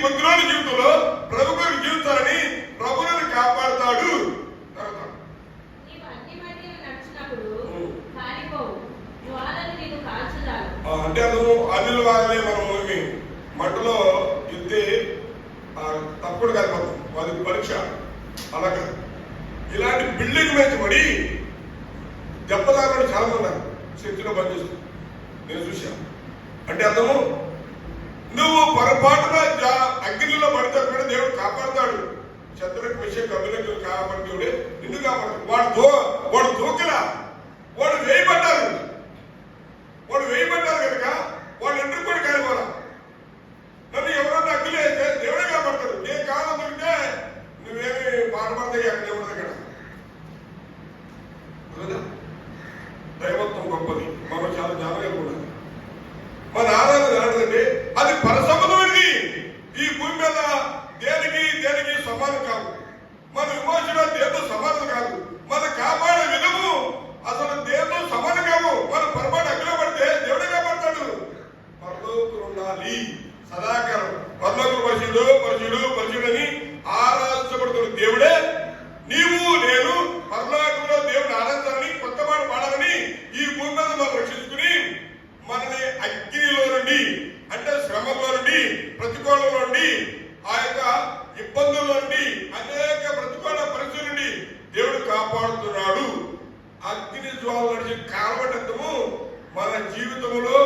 కొద్ది రోజుల జీవితంలో ప్రభు కొరకు జీవితాలని ప్రభువుని కాపాడుతాడు. అంటే అతను అల్లులు వాగలే మనం మంటలో ఇస్తే తప్పుడు కాదు, అది పరీక్ష. అలాగా ఇలాంటి బిల్డింగ్ మీద పడి దెబ్బతాలను చాలా మంది శక్తిలో పనిచేస్తుంది, నేను చూశాను. అంటే అతను నువ్వు పొరపాటున అగ్నిలో పడితే కూడా దేవుడు కాపాడుతాడు. శత్రుకు విషయం కబిలకు కాపాడు దేవుడే నిన్ను కాపాడు. వాడు దూకలా, వాడు వేయబడ్డారు కనుక వాడు ఎందుకు కూడా కాలిపోరా. నన్ను ఎవరన్నా అగ్గిలో అయితే దేవుడే కాపాడతాడు. నేను కావాలంటే నువ్వేమి బాధపడతాయి అక్కడ దేవుడి దగ్గర. దైవత్వం గొప్పది, మనం చాలా జాగ్రత్తగా ఉండాలి. మన ఆరాధన ఆడదంటే అది పరసంబంధమైనది. ఈ భూమి మీద దేనికి సమానం కాదు. మన విమోచన దేంతో సమానం కాదు. మన కాపాడే విధము అసలు దేంతో సమానం కావు. మన పొరపాటు అగ్గిలో పడితే దేవుడే కాపాడతాడు. పరలోకులు ఉండాలి సదాకాలం. పరలోకులు పరిశుద్ధుడని ఆరాధించబడుతున్న దేవుడే. నీవు నేను పరలోకంలో దేవుడు ఆరాధించాలని, కొత్త మాట పాడాలని, ఈ భూమి మీద మనం రక్షించుకుని మనని అగ్నిలో నుండి, అంటే శ్రమలో నుండి, ప్రతికూలంలో నుండి, ఆ యొక్క ఇబ్బందుల నుండి, అనేక ప్రతికూల పరిస్థితుల నుండి దేవుడు కాపాడుతున్నాడు. అగ్ని జ్వాల నడిచి కాలబడ్డము మన జీవితంలో